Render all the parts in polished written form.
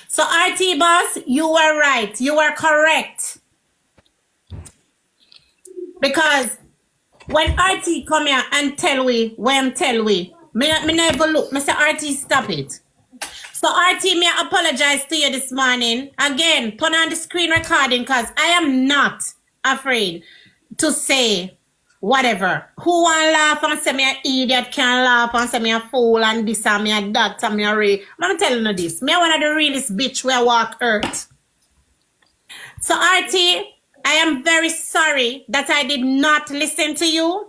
So RT boss, you were right. You were correct. Because when RT come here and tell we, me never look, me say RT stop it. So RT, me apologize to you this morning. Again, turn on the screen recording because I am not afraid to say whatever. Who want laugh and say me an idiot can laugh and say me a fool and this and me a that and me a ray. I'm telling you this. Me one of the realest bitch where walk earth. So RT, I am very sorry that I did not listen to you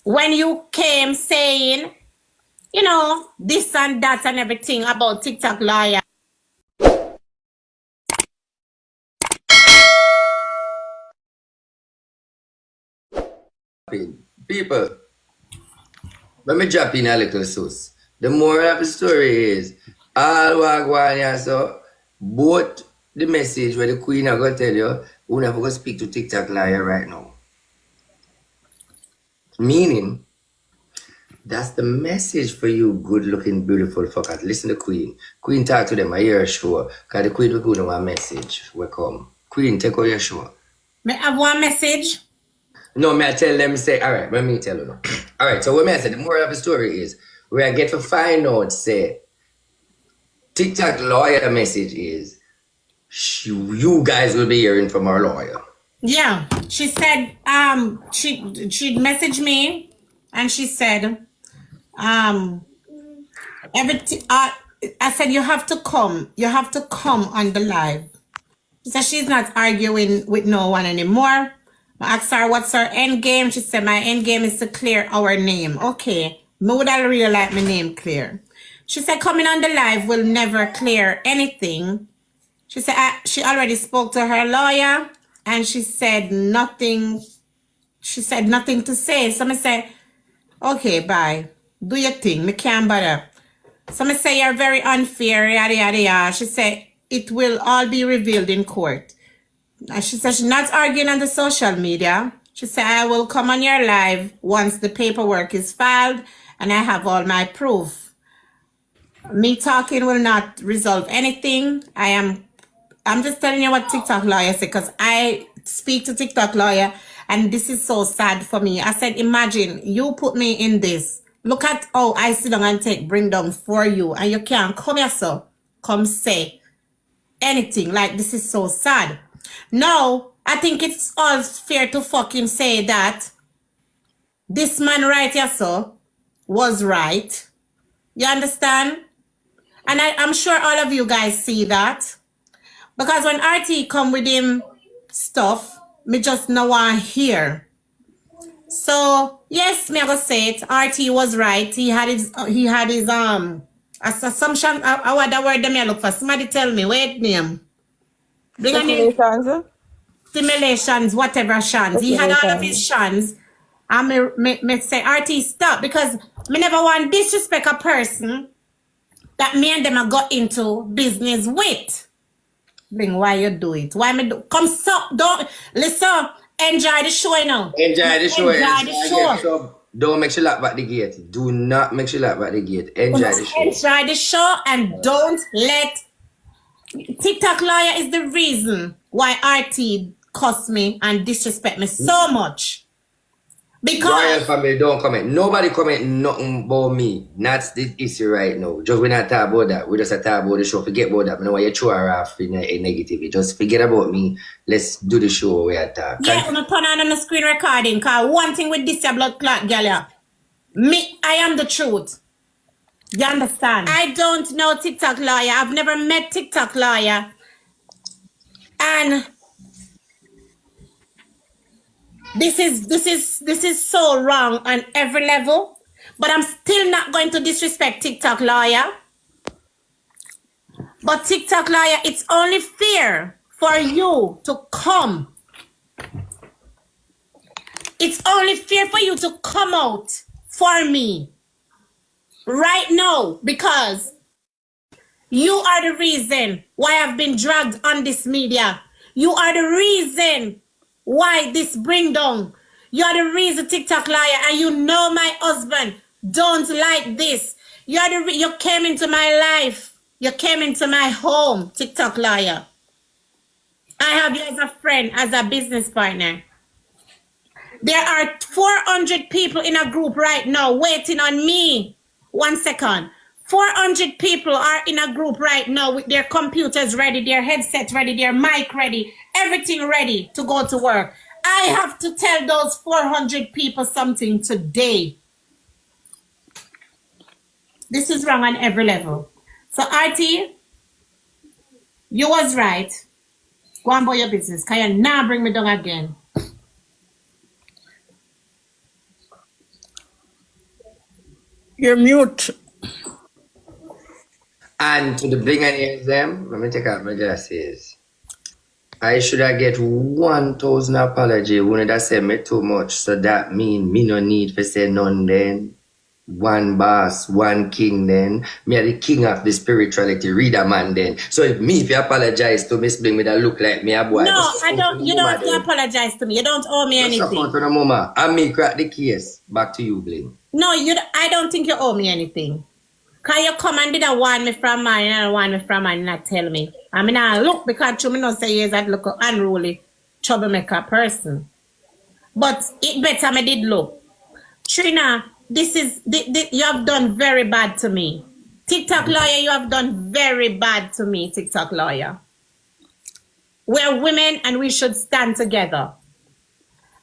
when you came saying, you know, this and that and everything about TikTok lawyer. People, let me drop in a little sauce. The moral of the story is, all wagwan here, so both the message where the queen are going to tell you, we never go speak to TikTok liar right now. Meaning, that's the message for you good looking, beautiful fuckers. Listen to Queen. Queen talk to them, I hear a show. Because the Queen will go to one message. Welcome. Queen, take out your show. May I have one message? No, may I tell them, say, all right, let me tell you now. All right, so what may I say, the moral of the story is, where I get to find out, say, TikTok lawyer message is, you guys will be hearing from our lawyer. Yeah, she said, she messaged me and she said, everything, I said, you have to come on the live. She said she's not arguing with no one anymore. I asked her what's her end game. She said my end game is to clear our name. Okay, me would I really like my name clear. She said coming on the live will never clear anything. She said she already spoke to her lawyer and she said nothing. She said nothing to say. So I said, okay, bye. Do your thing. Me can't bother. So I say you're very unfair, yada yada yada. She said it will all be revealed in court. She said she's not arguing on the social media. She said I will come on your live once the paperwork is filed and I have all my proof. Me talking will not resolve anything. I'm just telling you what TikTok lawyer said because I speak to TikTok lawyer and this is so sad for me. I said, imagine you put me in this. Look at how I sit down and bring down for you and you can't come here so come say anything. Like this is so sad. No, I think it's all fair to fucking say that this man right here so was right. You understand? And I'm sure all of you guys see that. Because when RT come with him stuff, me just no one hear. So yes, me I go say it. RT was right. He had his assumption. What the word them I look for? Somebody tell me. Wait name. Simulations, whatever shans. He had all of his shans. And me say RT stop because me never want disrespect a person that me and them I got into business with. Bling, why you do it? Why me do? Come stop. Don't listen. Enjoy the show, you know. Enjoy the show. Enjoy the show. Don't make sure lock back the gate. Do not make sure lock back the gate. Enjoy the show. Enjoy the show and don't let TikTok lawyer is the reason why RT cost me and disrespect me so much. Because Royal family don't comment. Nobody comment nothing about me. That's the issue right now. Just we not talk about that. We just talk about the show. Forget about that. I know why you throw her off in a negative. Just forget about me. Let's do the show we are talking. Yeah, I'm gonna turn on the screen recording. Cause one thing with this blood clot girl, yeah. I am the truth. You understand? I don't know TikTok lawyer. I've never met TikTok lawyer. And this is so wrong on every level. But I'm still not going to disrespect TikTok lawyer. But TikTok lawyer, it's only fair for you to come. It's only fair for you to come out for me right now because you are the reason why I've been dragged on this media. You are the reason why this bring down. You are the reason TikTok lawyer and you know my husband don't like this. You came into my life You came into my home, TikTok lawyer. I have you as a friend, as a business partner. There are 400 people in a group right now waiting on me. 1 second. 400 people are in a group right now with their computers ready, their headsets ready, their mic ready, everything ready to go to work. I have to tell those 400 people something today. This is wrong on every level. So, RT, you was right. Go on about your business. Can you now bring me down again? You're mute. And to the Blinga them, let me take out my glasses. I should have get 1,000 apology when that say me too much. So that mean me no need to say none then. One boss, one king then. Me are the king of the spirituality, reader man then. So if me if you apologize to Miss Bling, me that look like me a boy. No, I don't. You don't have to apologize to me. You don't owe me anything. To the mama. And me crack the case. Back to you, Bling. No, I don't think you owe me anything. Can you come and did a warn me from mine and warn me from mine and not tell me? I mean, I look because you me not say yes, that look unruly, troublemaker person. But it better me did look. Trina, this is you have done very bad to me. TikTok lawyer, you have done very bad to me, TikTok lawyer. We're women and we should stand together.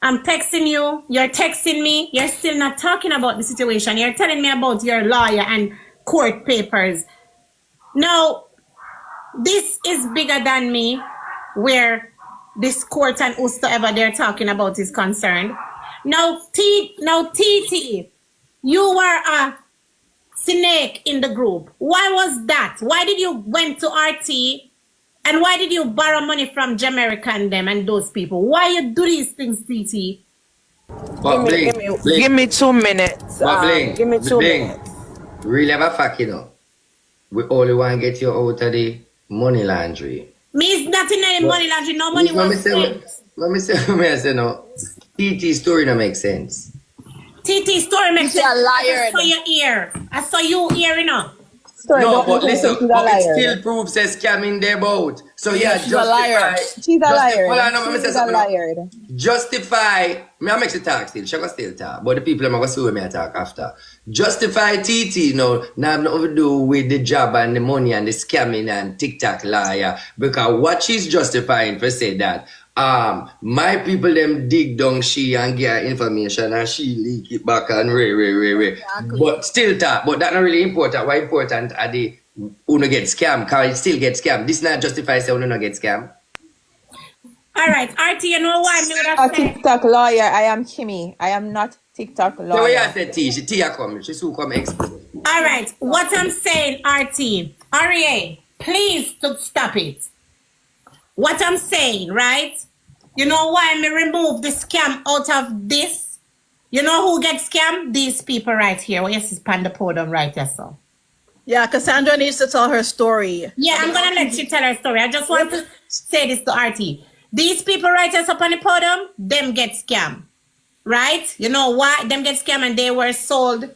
I'm texting you, you're texting me, you're still not talking about the situation. You're telling me about your lawyer and court papers. Now, this is bigger than me, where this court and whosoever they're talking about is concerned. Now, TT, you were a snake in the group. Why was that? Why did you went to RT? And why did you borrow money from Jamaica and them and those people? Why you do these things, TT? Give me 2 minutes. Give me 2 minutes. Really have a fact, you know. We only want to get you out of the money laundry. Means nothing in money laundry. No money was spent. Let me say no. TT story don't make sense. TT story makes sense. She's a liar. I saw your ear. I saw you ear, you know. No, but listen, but it still proves a scam in their boat. So yeah, she's a liar. She's a liar. She's a liar. Justify. Me, I make you talk still. She will still talk. But the people are going to sue me talk after. Justify TT now have nothing to do with the job and the money and the scamming and TikTok liar. Because what she's justifying for say that my people them dig down she and get information and she leak it back and Exactly. But still talk. But that's not really important. What important are the who get scammed? Because it still get scammed. This not justify say who not get scammed. All right, RT, you know why me would have a TikTok lawyer. I am Kimmy. I am not TikTok lawyer. So what you said T? She come. She soon come explain. All right, what I'm saying, RT, REA, please to stop it. What I'm saying, right? You know why me remove the scam out of this? You know who gets scammed? These people right here. Well, yes, it's on the podium right there, so. Yeah, Cassandra needs to tell her story. Yeah, I'm going to let you tell her story. I just want to say this to RT. These people right us up on the podium, them get scammed. Right? You know why? Them get scammed and they were sold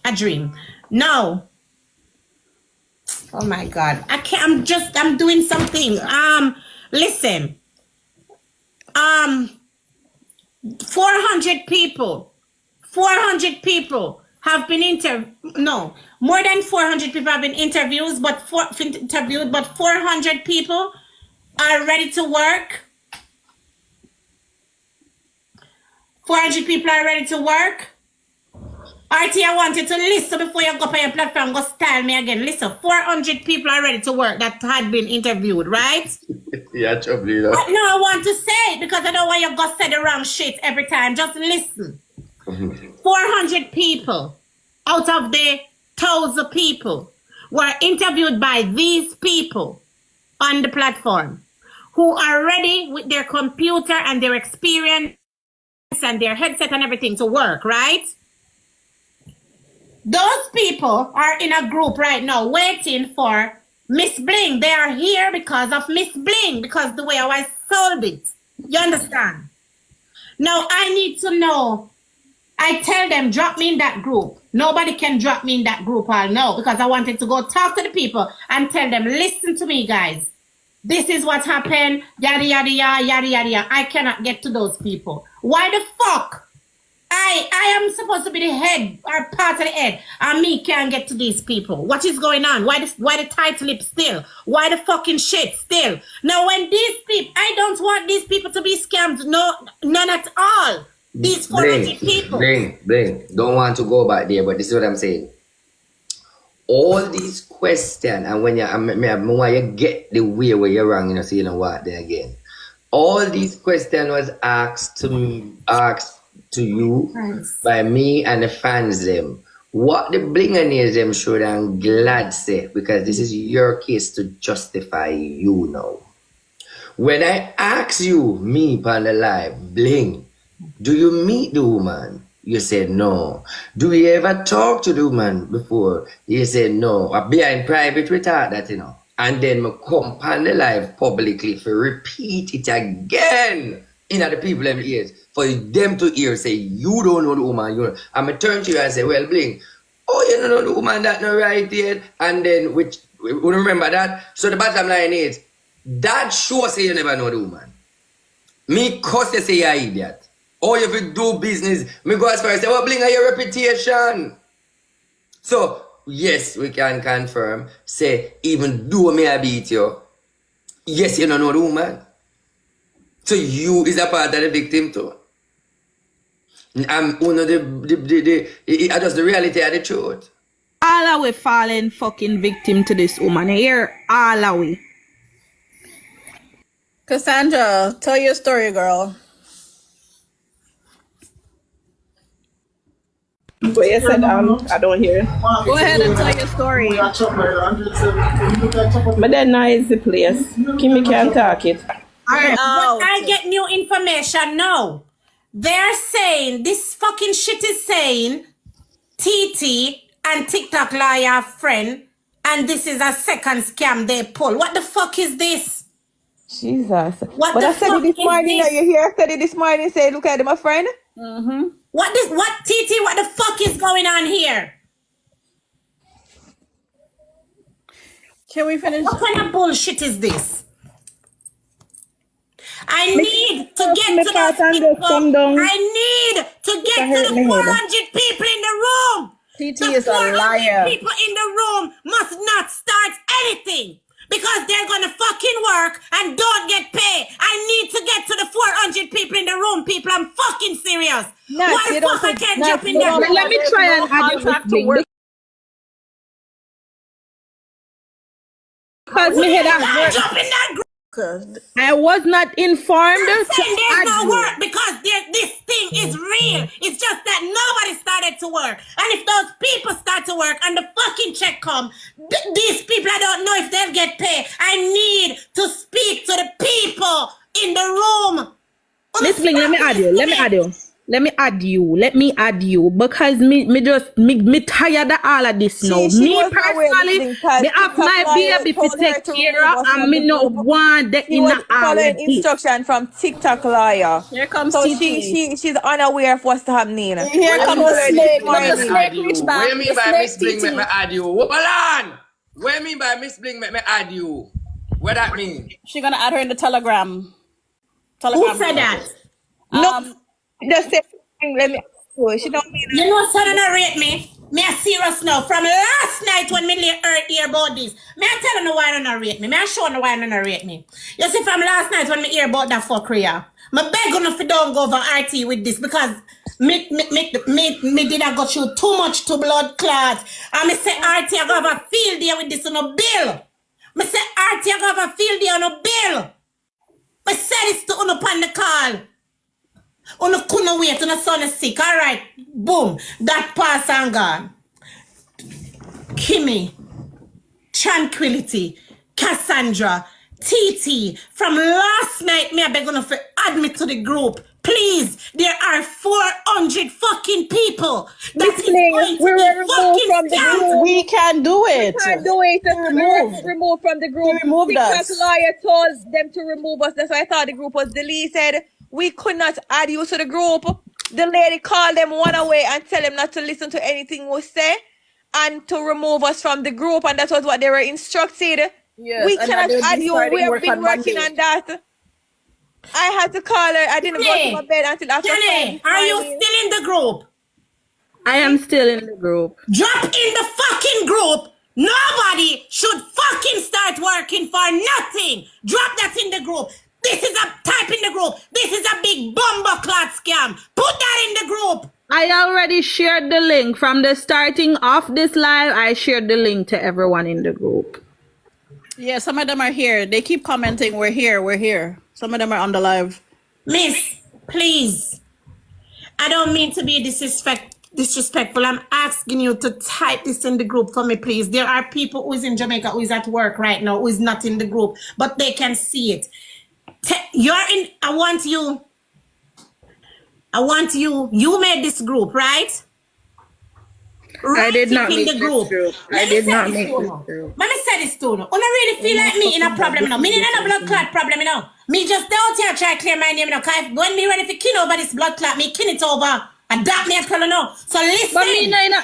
a dream. No. Oh my God. I can't, I'm doing something. Listen. 400 people have been more than 400 people have been interviewed, but 400 people are ready to work. 400 people are ready to work. RT, I want you to listen before you go up on your platform, go style me again. Listen, 400 people are ready to work that had been interviewed, right? Yeah, trouble. No, I want to say it because I don't want you to go say the wrong shit every time. Just listen. 400 people out of the 1,000 people were interviewed by these people on the platform who are ready with their computer and their experience and their headset and everything to work, right? Those people are in a group right now waiting for Miss Bling. They are here because of Miss Bling, because the way I sold it. You understand? Now I need to know. I tell them, drop me in that group. Nobody can drop me in that group all now because I wanted to go talk to the people and tell them, listen to me, guys. This is what happened. Yada, yada, yada, yada, yada, yada. I cannot get to those people. Why the fuck? I am supposed to be the head or part of the head, and me can't get to these people. What is going on? Why the tight lip still? Why the fucking shit still? Now, when these people, I don't want these people to be scammed. No, none at all. These 400 people. Bling. Don't want to go back there, but this is what I'm saying. All these questions, and when you get the way where you're wrong, so you know what there again. All these questions was asked to you by me and the fans them. What the Blinga them should I'm glad say, because this is your case to justify you now. When I ask you, me on the live, Bling, do you meet the woman? You said no. Do you ever talk to the woman before? You said no. Or behind private we talk that, And then me come on the live publicly for repeat it again in the people them ears. For them to hear say, you don't know the woman. I'm going to turn to you and say, well, Bling, you don't know the woman that not right yet. And then, we remember that. So the bottom line is, that shows say you never know the woman. Me cause you say you're an idiot. Or if you do business, me go as far as say, well, Bling, your reputation. So, yes, we can confirm, say, even though me I beat you, yes, you don't know the woman. So you is a part of the victim too. I'm one of I just the reality of the truth. All of we falling fucking victim to this woman here. All of we. Cassandra, tell your story, girl. What you said, I don't hear. Go ahead and tell your story. But then now is the place. Kimmy can't talk it. But I get new information now. They're saying, this fucking shit is saying, TT and TikTok lawyer friend, and this is a second scam they pull. What the fuck is this? Jesus. What but the I said fuck it this is morning. this? You hear? I said it this morning. Say, look at it, my friend. What TT, what the fuck is going on here? Can we finish? What kind of bullshit is this? I need to get to those people. I need to get to the 400 people in the room. TT The is a 400 liar. people in the room must not start anything because they're gonna fucking work and don't get paid. I need to get to the 400 people in the room, people. I'm fucking serious. Why the fuck I can't jump in there? Let me try and add it to work. Because me head I jump in that group. I was not informed. There's no work because this thing is real. It's just that nobody started to work. And if those people start to work and the fucking check come, these people, I don't know if they'll get paid. I need to speak to the people in the room. Miss Bling, let me add you because me tired of all of this now. Me personally, me have my baby to take care of and me no want the inner all of this. Instruction from TikTok lawyer. Here comes so TT. she's unaware of what's happening. Here comes the snake. What do you mean by Miss Bling make me add you? Hold on. What do you mean by Miss Bling make me add you? What that mean? She's gonna add her in the Telegram. Who said that? No, just say, let me. She don't mean. You know, son, don't rate me. Me a serious now. From last night when me hear about this, me I tell you why don't rate me. Me I show you why don't rate me. You see, from last night when me hear about that fuckery, me beg you if you don't go over RT with this because me did I go through too much to blood clot. And me say RT I go have a field day with this on a bill. Me say RT I go have a field day on a bill. Me say this to you upon the call. Uno couldn't wait, uno son is sick. All right, boom, that pass and gone. Kimmy, Tranquility, Cassandra, TT, from last night, me I beg you to add me to the group. Please, there are 400 fucking people that is going to be fucking scammed. We can do it. We can't do it. Remove from the group. TikTok lawyer told them to remove us. That's why I thought the group was deleted. We could not add you to the group. the lady called them one away and tell them not to listen to anything we say and to remove us from the group, and that was what they were instructed. Yes, We and cannot they'll be add you. We starting have work been on working Monday. on that. I had to call her. I didn't go to my bed until after 5 Jenny, this are you morning. still in the group? I am still in the group. Drop in the fucking group. Nobody should fucking start working for nothing. Drop that in the group. This is a type in the group. This is a big bumbleclot scam. Put that in the group. I already shared the link from the starting of this live. I shared the link to everyone in the group. Yeah, some of them are here. They keep commenting, we're here, we're here. Some of them are on the live. Miss, please. I don't mean to be disrespectful. I'm asking you to type this in the group for me, please. There are people who is in Jamaica who is at work right now who is not in the group, but they can see it. I want you. You made this group, right? I did not make the this group. I did not make this group. Let me say this to you. I really feel like me in a problem now. Me in a blood clot problem now. Me just out here try to clear my name now. Cause when me ready to kill over this blood clot, me kill it over. And that me I tell you now. So listen.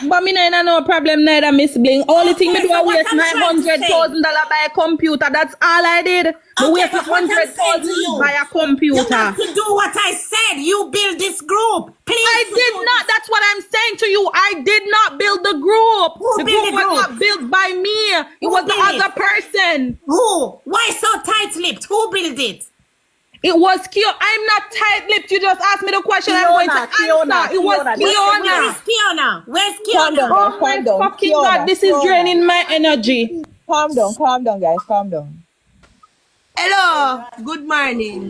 But me no no problem neither, Miss Bling. Only thing me do I waste $900,000 by a computer. That's all I did. Me waste $100,000 by a computer. You have to do what I said. You build this group. Please. I did not. That's what I'm saying to you. I did not build the group. Who The built group the was group? not built by me. It Who was the built it? other person. Who? Why so tight-lipped? Who built it? It was Kiona. I'm not tight-lipped. You just asked me the question. I'm going to answer. It was Kiona. Where's Kiona? Where's Kiona? Oh my fucking God. This is draining my energy. Calm down, guys. Calm down. Hello, good morning.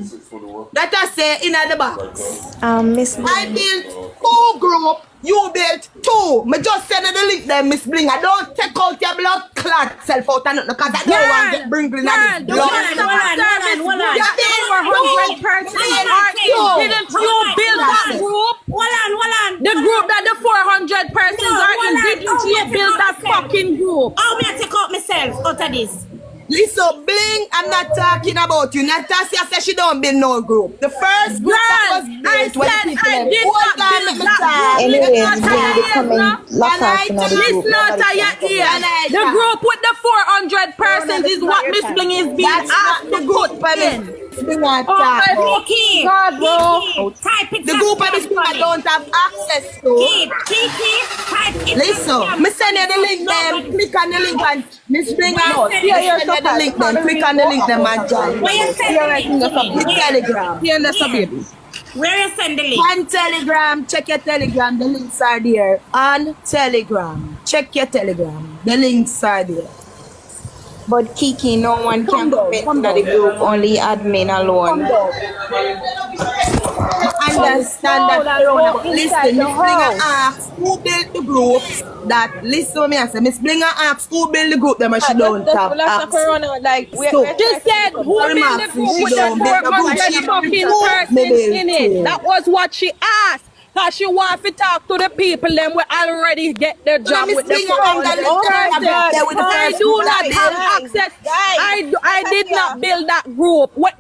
Let us say in the box. Miss I built 2 group, you built 2. Me just send the link there, Miss Blinga. Don't take out your blood clot self out and nothing because I don't want to get bring Blinga this blood. Hold on. You built 2 person. Didn't you build that group? Hold on. The group that the 400 persons are in. Didn't you build that fucking group? How may I take out myself out of this? Listen, Bling, I'm not talking about you. Natasha said she don't build no group. The first group that was built I when said people I them did hold not on, build let me that talk. group. Anyways, It's not Bling, they tired, come no? in lock off in the group. Listen out of your ear. The group with the 400 persons is what Miss Bling is being That's not asked the to group put by in. Bling not Oh my talk. fucking God, bro. Type it. The group of this people don't have access to. Kiki, type it. Listen, me send you the link then. Click on the link and Miss Bling No, send you the link then. Click on the link then and join. Where you send the link? The Telegram. Here, that's a baby. Where you send the link? On Telegram, check your Telegram. The links are there. On Telegram, check your Telegram. The links are there. But Kiki, no one can comment in the group, only admin alone. Understand that. Listen, Miss Blinga asks who built the groups. That listen to me, I say Miss Blinga asks who built the group. Them she don't have access. Just said who built the group with the 400 fucking persons in it. That was what she asked. Cause she want to talk to the people them we already get the job with the 400 persons. I do not have access. I did not build that group. What?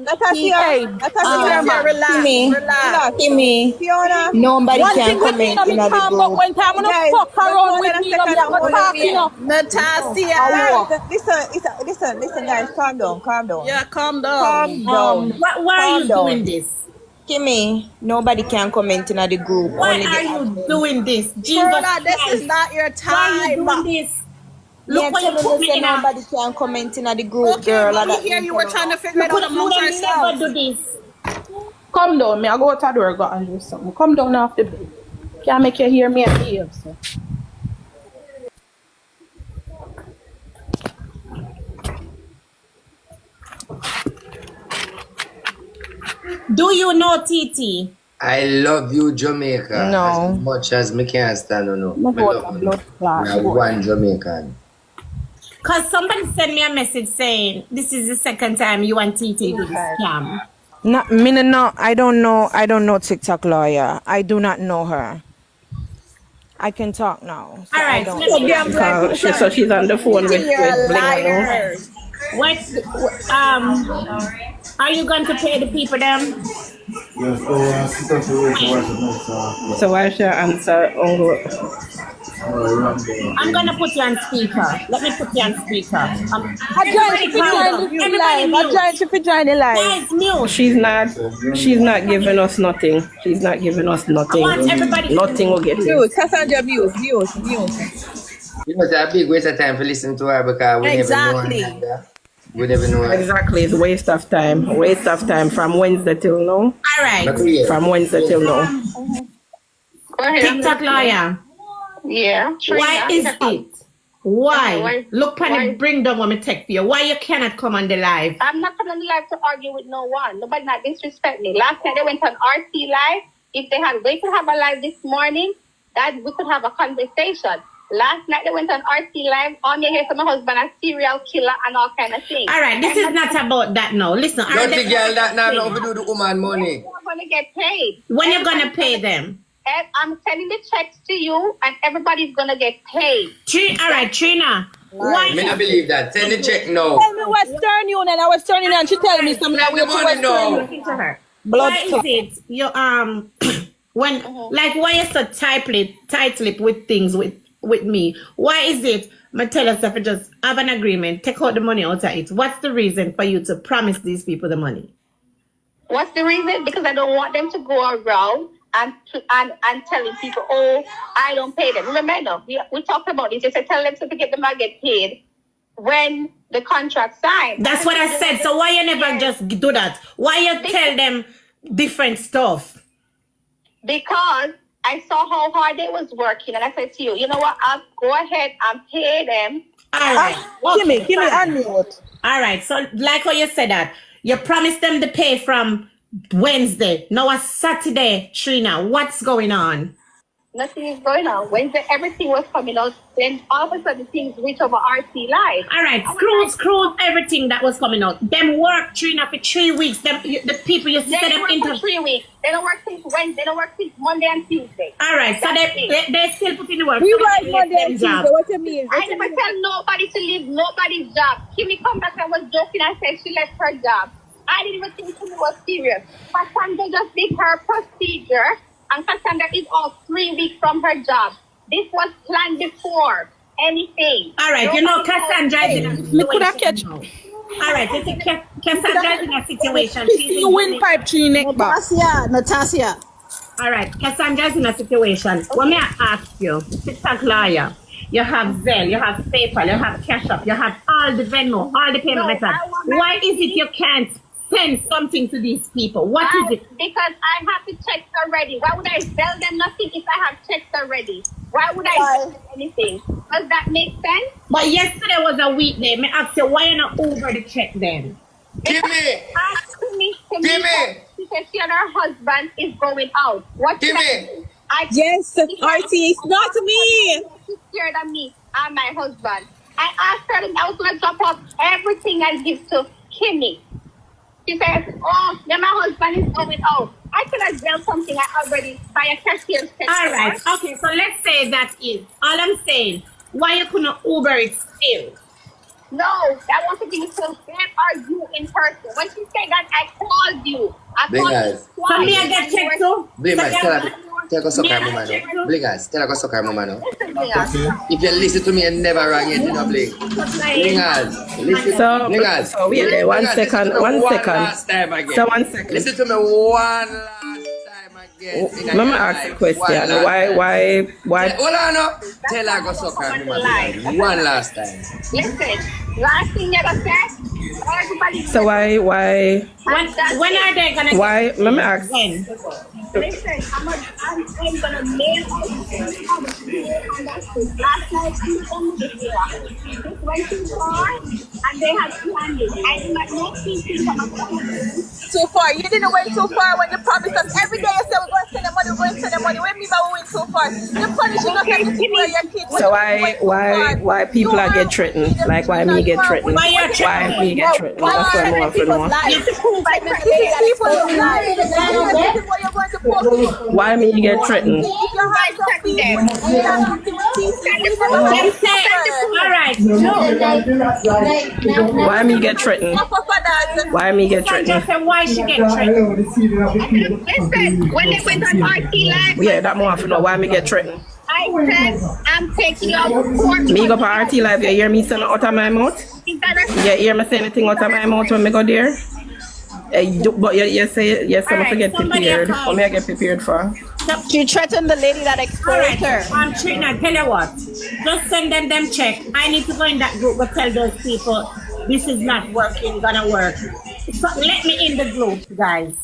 Kimmy, nobody can comment in the group. When time when I fuck around with me, I'm talking up. Listen, guys, calm down. Yeah, calm down. Why are you doing this? Kimmy, nobody can comment in the group. Why Only are the you doing this? Jesus Corona, this Christ. is not your Why are you time. doing this? Yeah, Look what you tell put me me say in a... nobody can comment in the group, Okay, girl. but here you were trying to figure it out You amongst would yourselves. never do this. Come down, me. I go to the door, go and do something. Come down off the bed. Can't make you hear me and behave, so. Do you know TT? I love you, Jamaica. No. As much as me can't stand on no. My Me God, love blood clot. you. I'm one Jamaican. Because somebody sent me a message saying this is the second time you and TT do this scam. No, I don't know TikTok lawyer. I do not know her. I can talk now. All right. So she's on the phone with Blinga. What? Are you going to pay the people them? Yes, sit down to wait to watch the next So why should I answer Uncle? I'm gonna put you on speaker. Let me put you on speaker. I joined Everybody if you calm join down. this Everybody live. I mute. joined if you join the live. Guys, mute. She's not giving us nothing. She's not giving us I nothing. want everybody to Nothing will get in. Mute. Cassandra, mute. You know, it's a big waste of time to listen to her because we Exactly. never know her. We never know her. Exactly, it's a waste of time. Waste of time from Wednesday till now. All right. But yeah. From Wednesday till now. Go ahead. TikTok lawyer. Yeah. Why is it? Why? Why- Look, why- Penny, bring down what me text for you. Why you cannot come on the live? I'm not coming on the live to argue with no one. Nobody not disrespect me. Last night they went on RT live. If they could have a live this morning, that we could have a conversation. Last night they went on RT live. All me hear from my husband a serial killer and all kind of things. All right, this is not about that now. Listen, Don't the girl that now know do the woman money. You're gonna get paid. when you're gonna pay them? And I'm sending the checks to you, and everybody's gonna get paid. All right, Trina. Why? Me not believe that. Send the check now. Tell me Western Union. I Western Union. She tell me something. Let the money know. Listen to her. Blood Why is clot. it you when like why you so tight-lipped with things with me? Why is it? I tell us if you just have an agreement, take out the money out of it. What's the reason for you to promise these people the money? What's the reason? Because I don't want them to go around and telling people, oh, I don't pay them. Remember, we talked about this. They said tell them to get them and get paid when the contract signed. That's what I said. So why you never just do that? Why you tell them different stuff? Because I saw how hard they was working, and I said to you, you know what? I'll go ahead and pay them. All right. Give me fine. unmute. All right. So like how you said that, you promised them the pay from Wednesday. Now it's Saturday, Trina. What's going on? Nothing is going on. Wednesday, everything was coming out. Then all of a sudden, things reach over RT Live. All right. Screw everything that was coming out. Them work, Trina, for 3 weeks. The people you They set don't up work for into. 3 weeks. They don't work since Wednesday. They don't work since Monday and Tuesday. All right. So That's they still put in the work. We So work they Monday get and them Tuesday. job. What you mean? I never tell nobody to leave nobody's job. Kimmy come back and was joking and said she left her job. I didn't even think Kimmy was serious. Cassandra just did her procedure, and Cassandra is off 3 weeks from her job. This was planned before anything. All right. You know, Cassandra is in a Me could have situation catch. now. All right. You see, Cassandra is in a situation. Fix you windpipe tree neck back. Natasha. All right, Cassandra is in a situation. What may I ask you? TikTok lawyer, you have Zelle, you have PayPal, you have Cash App, you have all the Venmo, all the payment methods. Why is it you can't send something to these people? What is it? Because I have the checks already. Why would I sell them nothing if I have checks already? Why would I sell them anything? Does that make sense? But yesterday was a weekday. May I ask you, why you not Uber the check then? Give me. Ask me. Give me. She said she and her husband is going out. What Give should I me. do? Yes, RT, it's not me. She's scared of me and my husband. I asked her that I was going to drop off everything I give to Kimmy. She says, oh, then my husband is going out. I could have done something I already buy a cashier's check. All right, okay, so let's say that is. All I'm saying, why you couldn't Uber it still? No, that wasn't being so. Where are you in person? When she said that, I called you. I called you twice. So me I get checked too? Blinga, So tell her go suck her Me, mama I check now. too? Blinga, tell her go suck her mama now. Listen, Blinga. If you listen to me and never rang it, you know, Blink. Blinga, listen. So, Blinga, so wait there, one Blinga, listen second, to me one one second. last time again. So 1 second. Listen to me one last time again. Let me ask a question. Why? Hold on up. Tell her go suck her mama one last time. Listen, last thing never said. Everybody. So why? When are they gonna Why? Let me ask. When? Listen, I'm gonna mail out and that's it. Last night she was on the video. This went too far and they had planned it. I did not know people from a phone. Too far. You didn't went too far when you promised us every day. You said we're going to send the money, we're going to send the money. When people went too far, you're punishing us every single year, your kids. So why people are get threatened? Like why me get threatened? Why you're Why me get threatened? That's what I want to know. Why me get threatened? Them say, all right, no. Why me get threatened? Papa, Why me get Listen, just threatened? say why she get threatened. Listen, when they went on RT Live, Yeah, that more often know why me get threatened. I said, I'm taking you out of court. Me go for RT Live, you hear me saying out of my mouth? Is that a You hear me say anything out of my mouth when me go there? But you say, yes, I'm Alright, get somebody prepared. call. What me I get prepared for? She threatened the lady that All exposed right, her. Trina, tell you what. Just send them check. I need to go in that group, but tell those people this is not working, gonna work. So let me in the group, guys.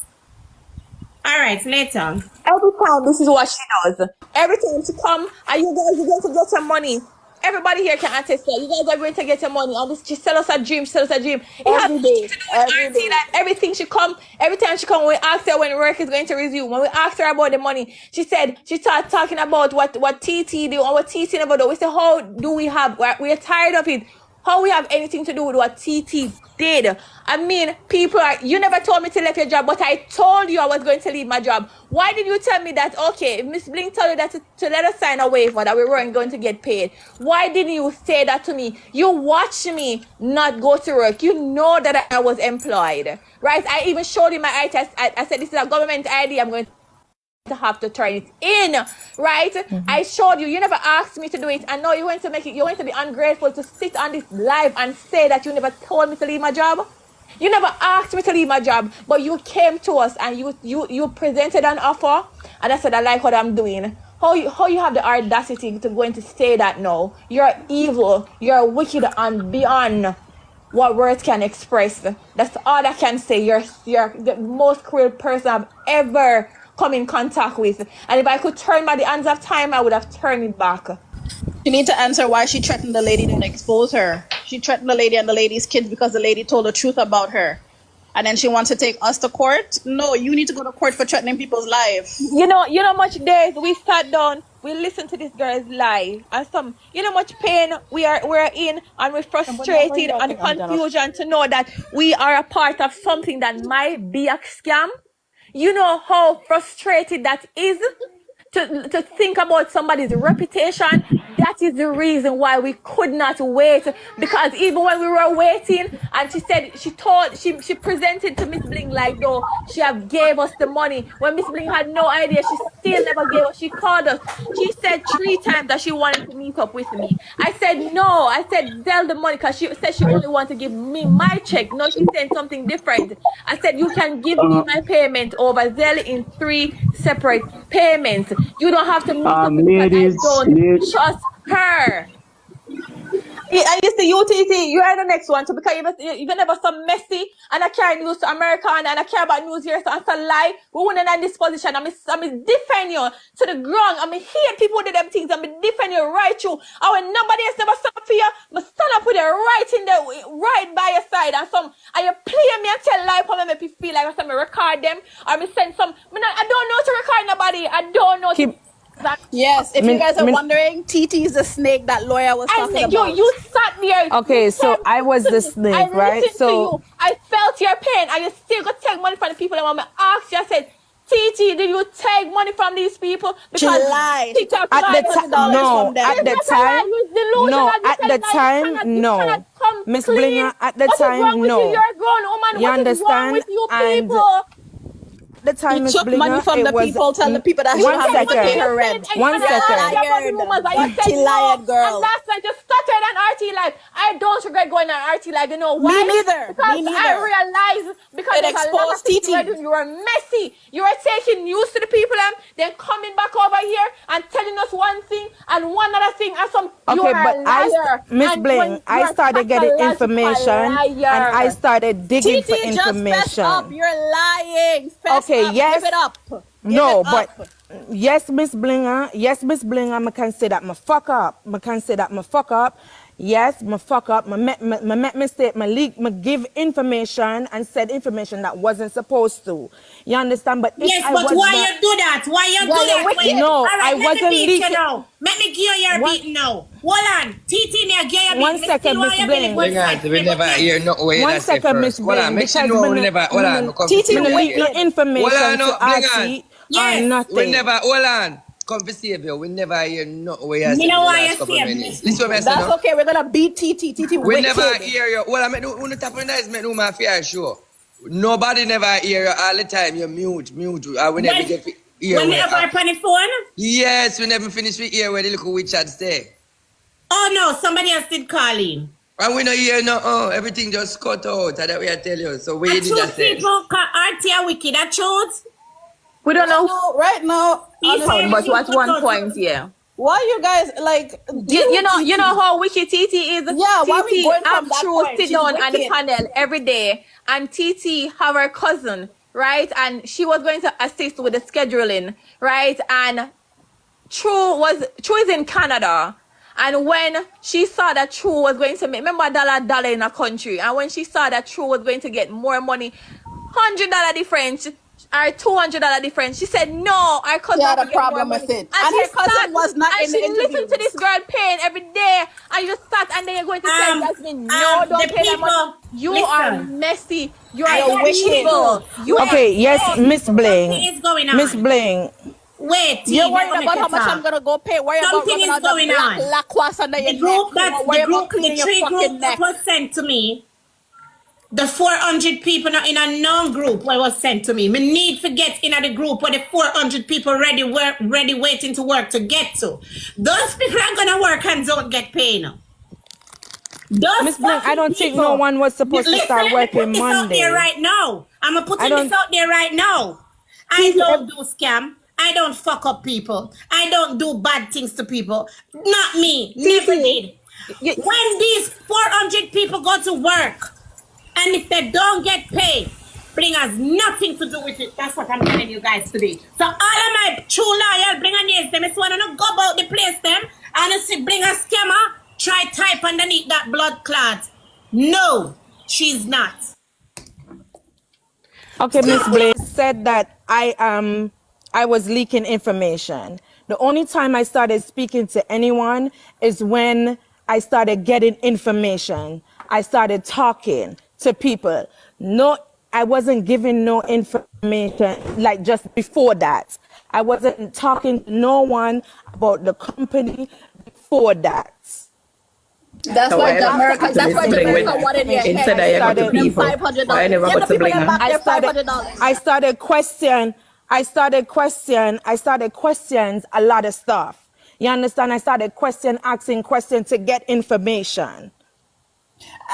All right, later. Every time, this is what she does. Every time she come, and you guys are going to get some money. Everybody here can attest that. You guys are going to get your money. And this, she sell us a dream, sell us a dream. It has Every day. nothing to do with RT, that everything she come, every time she come, when we ask her when work is going to resume, when we ask her about the money, she said, she started talking about what TT do and what TT never do. We say, how do we have, we're tired of it. How we have anything to do with what TT did? I mean, people are, you never told me to leave your job, but I told you I was going to leave my job. Why did you tell me that, okay, if Miss Bling told you that to let us sign a waiver that we weren't going to get paid? Why didn't you say that to me? You watched me not go to work. You know that I was employed, right? I even showed you my eye test. I said, this is a government ID. I'm going to have to turn it in, right? I showed you. You never asked me to do it. I know you went to make it. You went to be ungrateful to sit on this live and say that you never told me to leave my job. You never asked me to leave my job, but you came to us and you presented an offer, and I said I like what I'm doing. How you have the audacity to go and to say that now? You're evil. You're wicked and beyond what words can express. That's all I can say. You're the most cruel person I've ever come in contact with. And if I could turn back the hands of time, I would have turned it back. You need to answer why she threatened the lady that exposed her. She threatened the lady and the lady's kids because the lady told the truth about her. And then she wants to take us to court? No, you need to go to court for threatening people's lives. You know much days we sat down, we listened to this girl's lie, and some, you know much pain we're in, and we're frustrated and confusion to know that we are a part of something that might be a scam. You know how frustrated that is to think about somebody's reputation. That is the reason why we could not wait, because even when we were waiting, and she said she presented to Miss Bling like though she have gave us the money when Miss Bling had no idea. She still never gave us. She called us. She said 3 times that she wanted to meet up with me. I said no. I said Zell the money, because she said she only wanted to give me my check. No, she said something different. I said you can give me my payment over Zell in 3 separate payments. You don't have to meet up with me because I don't trust her. I used to UTT, you are the next one, so because you're never so messy, and I carry news to America, and I care about news here, so I say lie. We wouldn't in this position. I'm defend you to the ground. I hate people who do them things. I'm defend you right through. And when nobody else never stand up for you, I stand up with you right by your side. And you play me and tell lie for me, make you feel like I record them, or me send some. I don't know to record nobody. I don't know. Yes, if you guys are wondering, TT is the snake that lawyer was talking about. You sat there. Okay, so I was the snake, right? So I felt your pain, and you still got to take money from the people. And when I asked you, I said, TT, did you take money from these people? Because she lied. At the time, no. Miss Blinga, at the time, no. You're a grown woman. You understand? With you people? The time you took money from the people, tell the people that you have to pay her rent. 1 second. RT lied, girl. And last night you started an RT live. I don't regret going on RT live. You know why? Me neither. Because I realized because it exposed TT. You were messy. You were taking news to the people and then coming back over here and telling us one thing and one other thing and some. Okay, but Miss Bling, I started getting information and I started digging for information. Just messed up. You're lying. Okay, yes. Give it up. No, but yes, Miss Blinga, I can say that my fuck up. Yes, my fuck up. My make mistake, my leak, my give information and said information that wasn't supposed to. You understand? But yes, but why you do that? Why you do that? No, right, I wasn't leaking. Let me give you your beating now. Hold on. TT, me give you 1 second, Miss Bling. We never hear no way. 1 second, Miss Bling. Hold on, make sure know we never. Hold on, TT, no information to RT or nothing. We never. Hold on. come to save you. We never hear nothing where you Me said know in the why last you couple of save me. minutes. Listen what I say That's now. okay. We're gonna beat TT We never wicked. hear you. Well, I mean, on the top of the night, man, my fair show. Nobody never hear you all the time. You mute. We never get to hear When me where. have her on the phone? Yes, we never finish with hear where the little witch had say. Oh no, somebody else did call in. And we don't hear no, everything just cut out. That way I tell you. So what I you did that choose say? people call RT wicked. I choose. We don't know Right now, He honestly, said but everything at cut one out. point, yeah. why you guys like deal with You TT? know how wicked TT is. Yeah, why we TT going have from that True point? sit She's down on the wicked. panel every day, and TT have her cousin, right? And she was going to assist with the scheduling, right? And True is in Canada. And when she saw that True was going to make, remember dollar in a country, and when she saw that True was going to get more money, $100 difference or $200 difference, she said no, our cousin She had will a get more problem money. with it. And And she her cousin sat was not and in the she listened to this interviews. girl paying every day, and you sat and then you're going to tell Jasmine, no, The don't pay that money. people, You are listen. messy. You I are You're said wicked. evil. You are Okay, yes, Miss something Bling. is going Miss on. Bling. Wait, T, You're let worried me make about you how much I'm talk. gonna go pay. Worry about Something rubbing is out the going black on. lacquas under your The neck. group Don't worry about cleaning the your three group fucking that neck. was sent to me, the 400 people in a known group what was sent to me. Me need to get in the group where the 400 people ready waiting to work to get to. Those people are gonna work and don't get paid now. Those Miss Bling, I fucking don't think no people. one was supposed to Listen, start let me put working this out there Monday. right now. I'm putting this don't- out there right now. I don't do scam. I don't fuck up people. I don't do bad things to people. Not me. Never did. When these 400 people go to work, and if they don't get paid, Bling has nothing to do with it. That's what I'm telling you guys today. So all of my true loyal Blinga names, them is want to go about the place them and you see Blinga scammer, try type underneath that blood clot. No, she's not. Okay, Miss Bling said that I was leaking information. The only time I started speaking to anyone is when I started getting information. I started talking to people. No, I wasn't giving no information like just before that. I wasn't talking to no one about the company before that. That's why Jamaica wanted your head. Instead I go to people. $500. I never Give go the to people them Blinga. back their $500. I started questions a lot of stuff. You understand? I started asking questions to get information.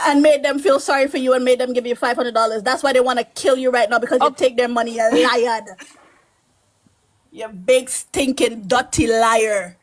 And made them feel sorry for you and made them give you $500. That's why they want to kill you right now because you take their money, you liar. You big stinking dirty liar.